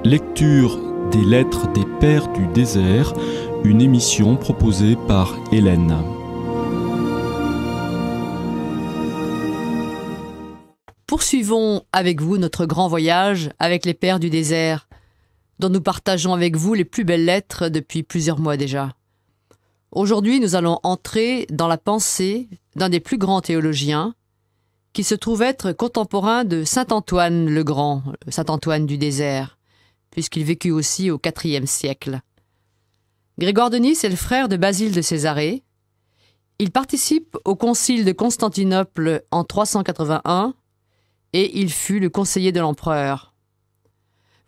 Lecture des lettres des Pères du désert, une émission proposée par Hélène. Poursuivons avec vous notre grand voyage avec les Pères du désert, dont nous partageons avec vous les plus belles lettres depuis plusieurs mois déjà. Aujourd'hui, nous allons entrer dans la pensée d'un des plus grands théologiens, qui se trouve être contemporain de saint Antoine le Grand, saint Antoine du désert, puisqu'il vécut aussi au IVe siècle. Grégoire de Nice est le frère de Basile de Césarée. Il participe au concile de Constantinople en 381 et il fut le conseiller de l'empereur.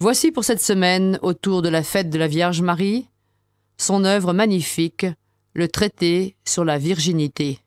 Voici pour cette semaine, autour de la fête de la Vierge Marie, son œuvre magnifique, le traité sur la virginité.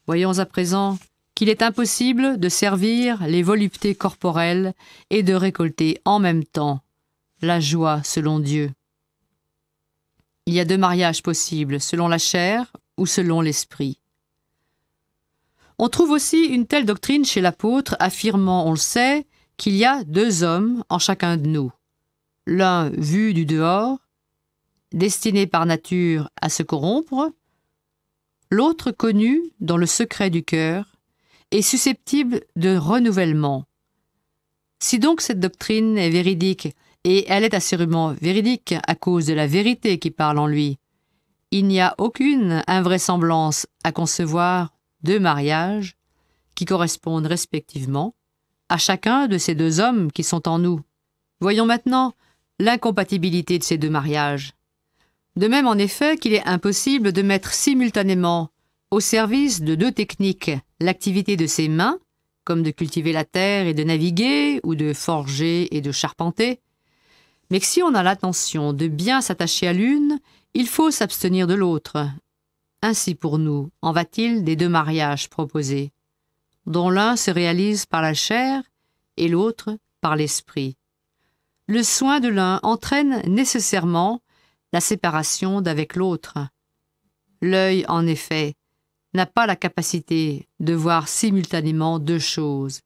Voyons à présent qu'il est impossible de servir les voluptés corporelles et de récolter en même temps la joie selon Dieu. Il y a deux mariages possibles, selon la chair ou selon l'esprit. On trouve aussi une telle doctrine chez l'apôtre affirmant, on le sait, qu'il y a deux hommes en chacun de nous. L'un vu du dehors, destiné par nature à se corrompre, l'autre connu dans le secret du cœur et susceptible de renouvellement. Si donc cette doctrine est véridique, et elle est assurément véridique à cause de la vérité qui parle en lui, il n'y a aucune invraisemblance à concevoir deux mariages qui correspondent respectivement à chacun de ces deux hommes qui sont en nous. Voyons maintenant l'incompatibilité de ces deux mariages. De même, en effet, qu'il est impossible de mettre simultanément au service de deux techniques l'activité de ses mains, comme de cultiver la terre et de naviguer, ou de forger et de charpenter, mais que si on a l'intention de bien s'attacher à l'une, il faut s'abstenir de l'autre. Ainsi pour nous, en va-t-il des deux mariages proposés, dont l'un se réalise par la chair et l'autre par l'esprit. Le soin de l'un entraîne nécessairement la séparation d'avec l'autre. L'œil, en effet, n'a pas la capacité de voir simultanément deux choses,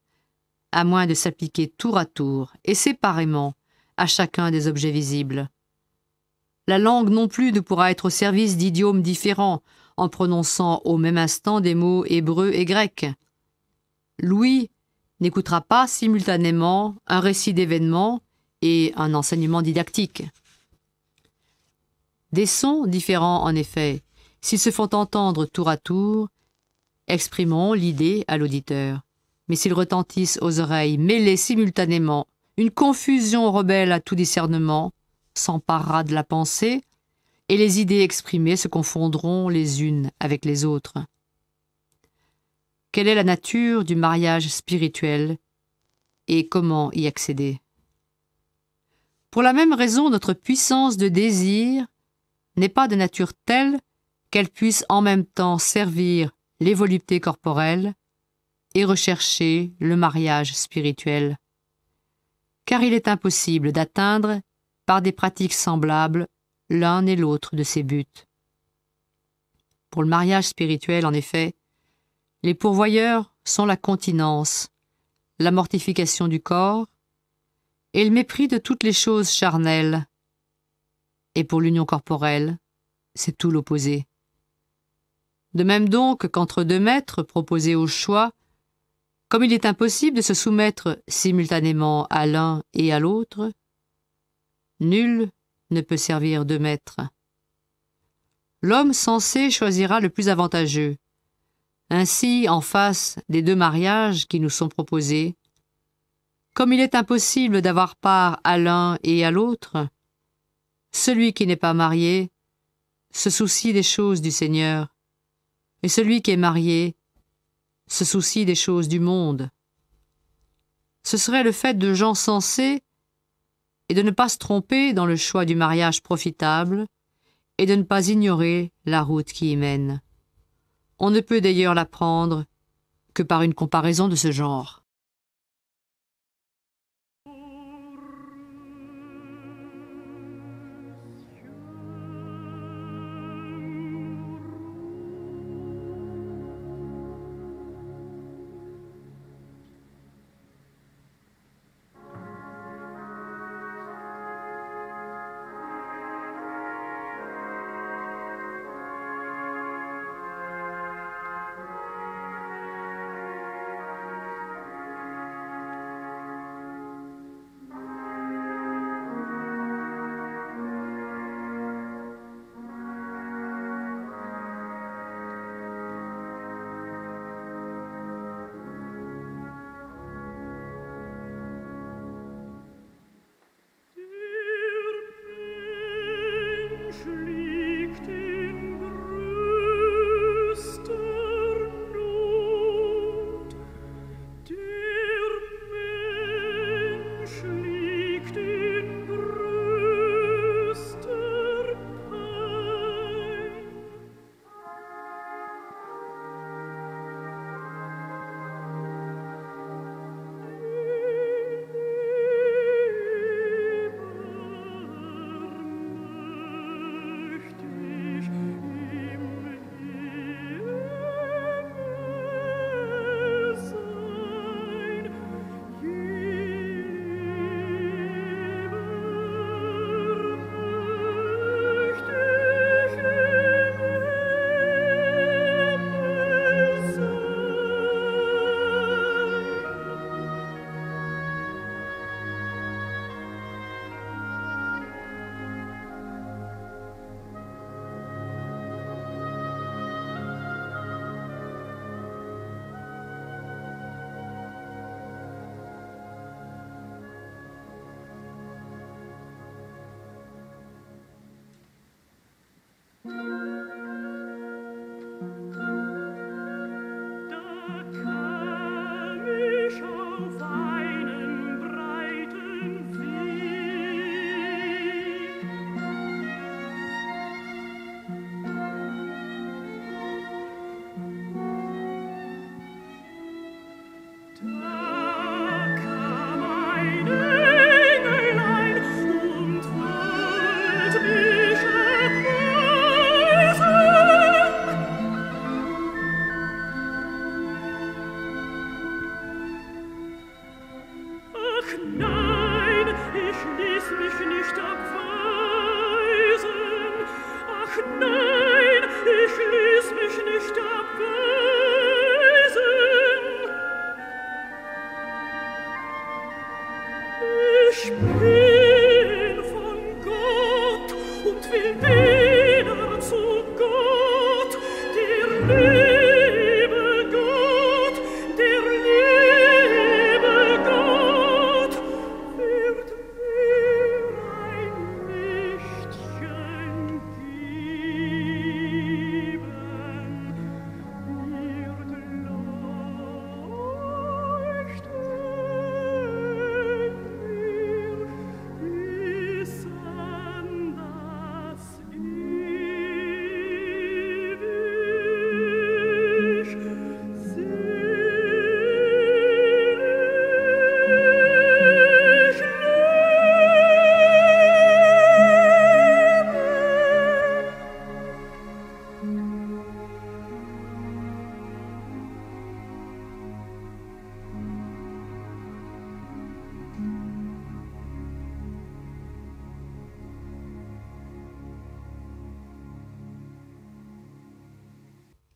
à moins de s'appliquer tour à tour et séparément à chacun des objets visibles. La langue non plus ne pourra être au service d'idiomes différents en prononçant au même instant des mots hébreux et grecs. L'ouïe n'écoutera pas simultanément un récit d'événements et un enseignement didactique. Des sons différents, en effet, s'ils se font entendre tour à tour, exprimeront l'idée à l'auditeur. Mais s'ils retentissent aux oreilles mêlées simultanément, une confusion rebelle à tout discernement s'emparera de la pensée, et les idées exprimées se confondront les unes avec les autres. Quelle est la nature du mariage spirituel et comment y accéder? Pour la même raison, notre puissance de désir n'est pas de nature telle qu'elle puisse en même temps servir les voluptés corporelles et rechercher le mariage spirituel. Car il est impossible d'atteindre, par des pratiques semblables, l'un et l'autre de ces buts. Pour le mariage spirituel, en effet, les pourvoyeurs sont la continence, la mortification du corps et le mépris de toutes les choses charnelles. Et pour l'union corporelle, c'est tout l'opposé. De même donc qu'entre deux maîtres proposés au choix, comme il est impossible de se soumettre simultanément à l'un et à l'autre, nul ne peut servir deux maîtres. L'homme sensé choisira le plus avantageux. Ainsi, en face des deux mariages qui nous sont proposés, comme il est impossible d'avoir part à l'un et à l'autre, celui qui n'est pas marié se soucie des choses du Seigneur, et celui qui est marié se soucie des choses du monde. Ce serait le fait de gens sensés et de ne pas se tromper dans le choix du mariage profitable et de ne pas ignorer la route qui y mène. On ne peut d'ailleurs l'apprendre que par une comparaison de ce genre.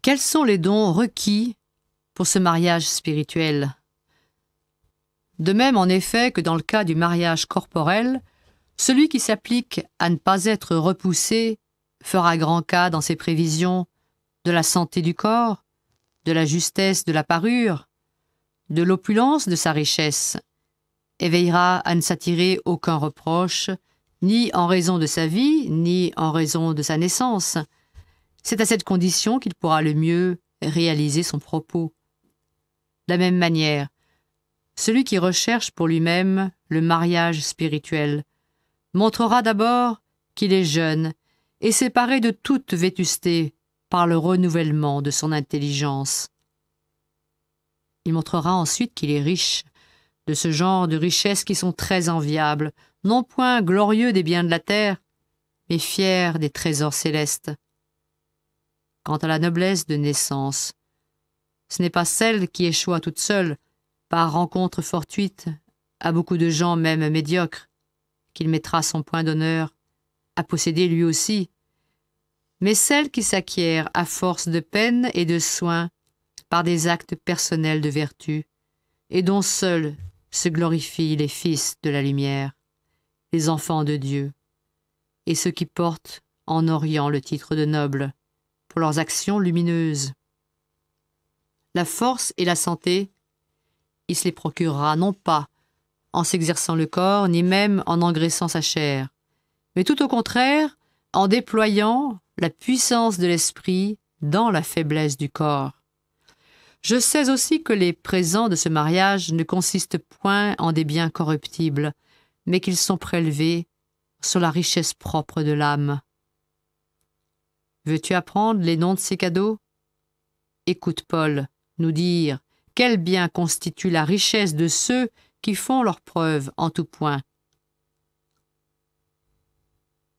Quels sont les dons requis pour ce mariage spirituel? De même, en effet, que dans le cas du mariage corporel, celui qui s'applique à ne pas être repoussé fera grand cas dans ses prévisions de la santé du corps, de la justesse de la parure, de l'opulence de sa richesse, et veillera à ne s'attirer aucun reproche, ni en raison de sa vie, ni en raison de sa naissance. C'est à cette condition qu'il pourra le mieux réaliser son propos. De la même manière, celui qui recherche pour lui-même le mariage spirituel montrera d'abord qu'il est jeune et séparé de toute vétusté par le renouvellement de son intelligence. Il montrera ensuite qu'il est riche, de ce genre de richesses qui sont très enviables, non point glorieux des biens de la terre, mais fiers des trésors célestes. Quant à la noblesse de naissance, ce n'est pas celle qui échoua toute seule, par rencontre fortuite, à beaucoup de gens même médiocres, qu'il mettra son point d'honneur à posséder lui aussi, mais celle qui s'acquiert à force de peine et de soins par des actes personnels de vertu, et dont seuls se glorifient les fils de la lumière, les enfants de Dieu, et ceux qui portent en Orient le titre de nobles, pour leurs actions lumineuses. La force et la santé, il se les procurera non pas en s'exerçant le corps, ni même en engraissant sa chair, mais tout au contraire, en déployant la puissance de l'esprit dans la faiblesse du corps. Je sais aussi que les présents de ce mariage ne consistent point en des biens corruptibles, mais qu'ils sont prélevés sur la richesse propre de l'âme. Veux-tu apprendre les noms de ces cadeaux? Écoute Paul nous dire quel bien constitue la richesse de ceux qui font leur preuve en tout point.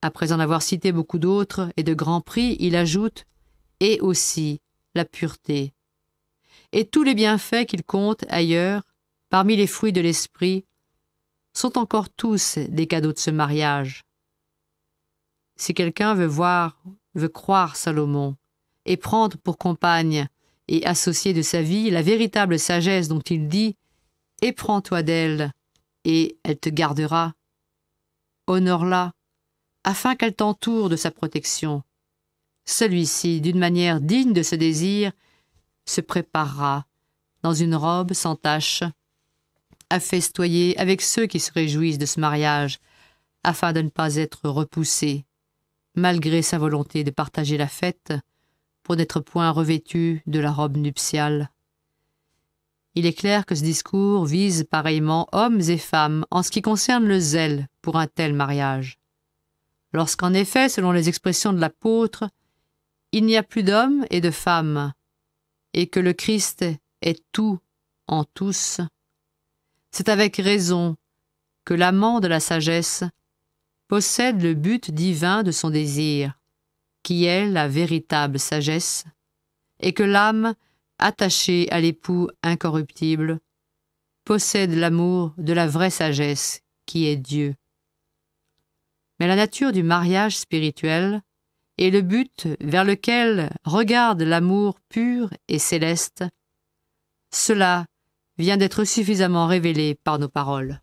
Après en avoir cité beaucoup d'autres et de grands prix, il ajoute « et aussi la pureté ». Et tous les bienfaits qu'il compte ailleurs, parmi les fruits de l'esprit, sont encore tous des cadeaux de ce mariage. Si quelqu'un veut croire Salomon et prendre pour compagne et associer de sa vie la véritable sagesse dont il dit « Éprends-toi d'elle, et elle te gardera. Honore-la, afin qu'elle t'entoure de sa protection. » Celui-ci, d'une manière digne de ce désir, se préparera dans une robe sans tache à festoyer avec ceux qui se réjouissent de ce mariage, afin de ne pas être repoussé, malgré sa volonté de partager la fête, pour n'être point revêtu de la robe nuptiale. Il est clair que ce discours vise pareillement hommes et femmes en ce qui concerne le zèle pour un tel mariage. Lorsqu'en effet, selon les expressions de l'apôtre, il n'y a plus d'hommes et de femmes, et que le Christ est tout en tous, c'est avec raison que l'amant de la sagesse possède le but divin de son désir, qui est la véritable sagesse, et que l'âme, attachée à l'époux incorruptible, possède l'amour de la vraie sagesse, qui est Dieu. Mais la nature du mariage spirituel et le but vers lequel regarde l'amour pur et céleste, cela vient d'être suffisamment révélé par nos paroles.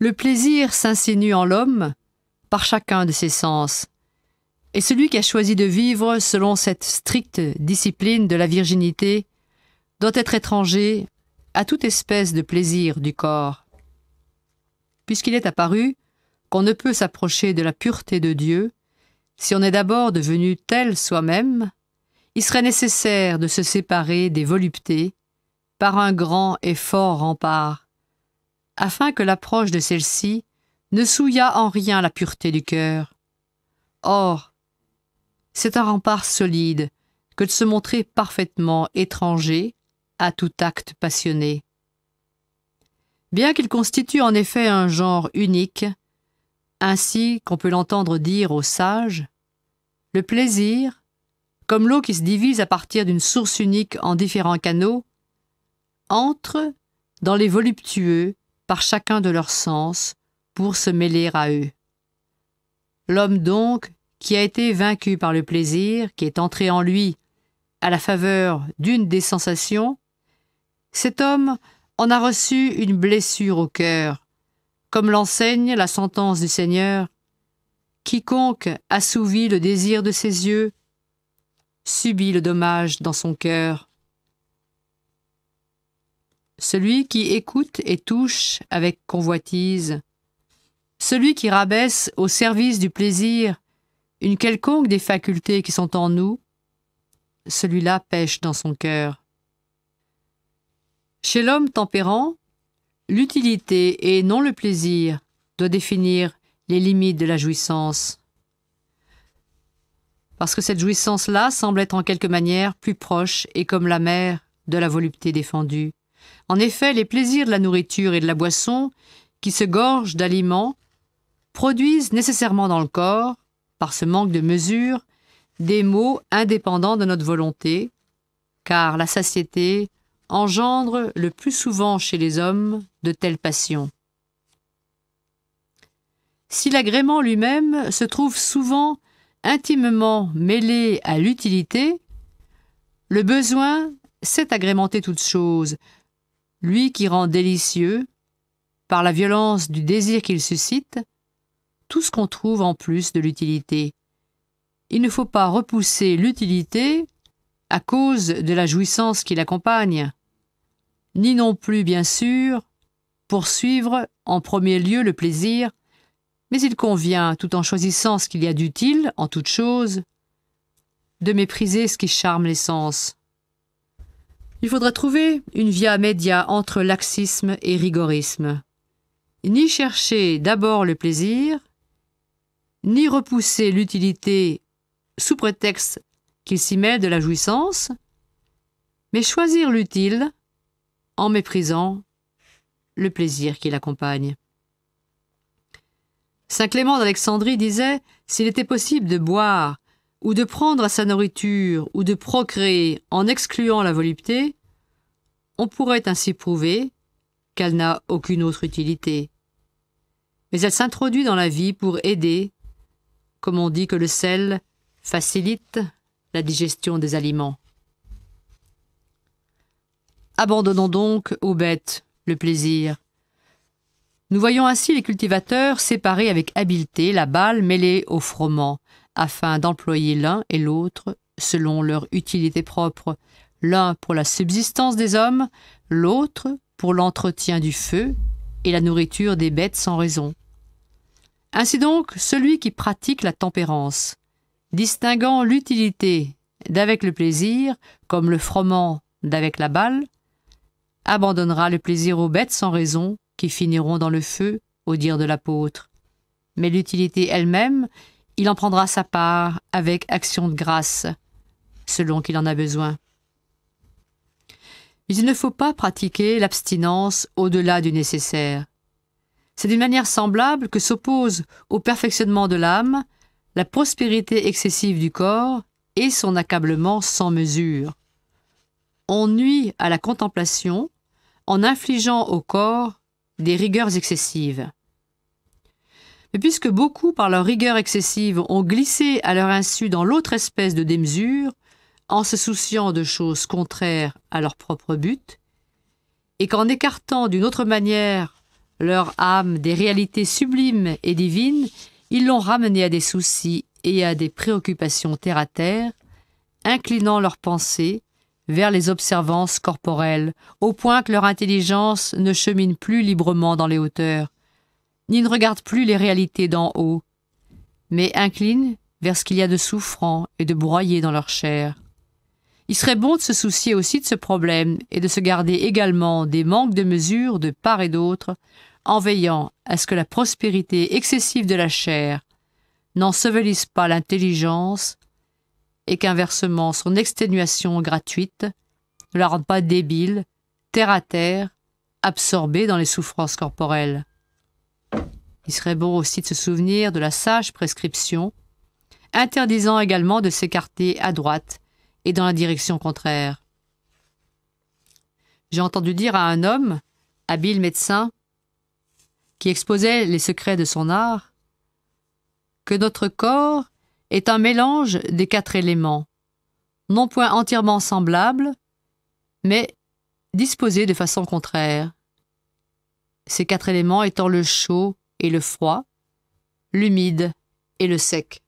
Le plaisir s'insinue en l'homme par chacun de ses sens, et celui qui a choisi de vivre selon cette stricte discipline de la virginité doit être étranger à toute espèce de plaisir du corps. Puisqu'il est apparu qu'on ne peut s'approcher de la pureté de Dieu si on est d'abord devenu tel soi-même, il serait nécessaire de se séparer des voluptés par un grand et fort rempart, afin que l'approche de celle-ci ne souillât en rien la pureté du cœur. Or, c'est un rempart solide que de se montrer parfaitement étranger à tout acte passionné. Bien qu'il constitue en effet un genre unique, ainsi qu'on peut l'entendre dire aux sages, le plaisir, comme l'eau qui se divise à partir d'une source unique en différents canaux, entre dans les voluptueux par chacun de leurs sens pour se mêler à eux. L'homme donc, qui a été vaincu par le plaisir, qui est entré en lui à la faveur d'une des sensations, cet homme en a reçu une blessure au cœur, comme l'enseigne la sentence du Seigneur. Quiconque assouvit le désir de ses yeux subit le dommage dans son cœur. Celui qui écoute et touche avec convoitise, celui qui rabaisse au service du plaisir une quelconque des facultés qui sont en nous, celui-là pêche dans son cœur. Chez l'homme tempérant, l'utilité et non le plaisir doit définir les limites de la jouissance. Parce que cette jouissance-là semble être en quelque manière plus proche et comme la mère de la volupté défendue. En effet, les plaisirs de la nourriture et de la boisson, qui se gorgent d'aliments, produisent nécessairement dans le corps, par ce manque de mesure, des maux indépendants de notre volonté, car la satiété engendre le plus souvent chez les hommes de telles passions. Si l'agrément lui-même se trouve souvent intimement mêlé à l'utilité, le besoin sait agrémenter toute chose, lui qui rend délicieux, par la violence du désir qu'il suscite, tout ce qu'on trouve en plus de l'utilité. Il ne faut pas repousser l'utilité à cause de la jouissance qui l'accompagne, ni non plus, bien sûr, poursuivre en premier lieu le plaisir, mais il convient, tout en choisissant ce qu'il y a d'utile en toute chose, de mépriser ce qui charme les sens. Il faudra trouver une via media entre laxisme et rigorisme. Ni chercher d'abord le plaisir, ni repousser l'utilité sous prétexte qu'il s'y mêle de la jouissance, mais choisir l'utile en méprisant le plaisir qui l'accompagne. Saint Clément d'Alexandrie disait « S'il était possible de boire ou de prendre à sa nourriture ou de procréer en excluant la volupté, on pourrait ainsi prouver qu'elle n'a aucune autre utilité. Mais elle s'introduit dans la vie pour aider, comme on dit que le sel facilite la digestion des aliments. Abandonnons donc aux bêtes le plaisir. Nous voyons ainsi les cultivateurs séparer avec habileté la balle mêlée au froment, afin d'employer l'un et l'autre selon leur utilité propre, l'un pour la subsistance des hommes, l'autre pour l'entretien du feu et la nourriture des bêtes sans raison. Ainsi donc, celui qui pratique la tempérance, distinguant l'utilité d'avec le plaisir, comme le froment d'avec la balle, abandonnera le plaisir aux bêtes sans raison qui finiront dans le feu, au dire de l'apôtre. Mais l'utilité elle-même, il en prendra sa part avec action de grâce, selon qu'il en a besoin. Mais il ne faut pas pratiquer l'abstinence au-delà du nécessaire. C'est d'une manière semblable que s'oppose au perfectionnement de l'âme la prospérité excessive du corps et son accablement sans mesure. On nuit à la contemplation en infligeant au corps des rigueurs excessives. Mais puisque beaucoup, par leur rigueur excessive, ont glissé à leur insu dans l'autre espèce de démesure, en se souciant de choses contraires à leur propre but, et qu'en écartant d'une autre manière leur âme des réalités sublimes et divines, ils l'ont ramené à des soucis et à des préoccupations terre-à-terre, inclinant leurs pensées vers les observances corporelles, au point que leur intelligence ne chemine plus librement dans les hauteurs, ni ne regarde plus les réalités d'en haut, mais incline vers ce qu'il y a de souffrant et de broyé dans leur chair. Il serait bon de se soucier aussi de ce problème et de se garder également des manques de mesure de part et d'autre, en veillant à ce que la prospérité excessive de la chair n'ensevelisse pas l'intelligence et qu'inversement son exténuation gratuite ne la rende pas débile, terre à terre, absorbée dans les souffrances corporelles. Il serait bon aussi de se souvenir de la sage prescription, interdisant également de s'écarter à droite et dans la direction contraire. J'ai entendu dire à un homme, habile médecin, qui exposait les secrets de son art, que notre corps est un mélange des 4 éléments, non point entièrement semblables, mais disposés de façon contraire. Ces 4 éléments étant le chaud et le froid, l'humide et le sec.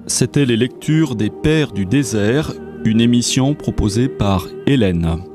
C'était les lectures des Pères du désert, une émission proposée par Hélène.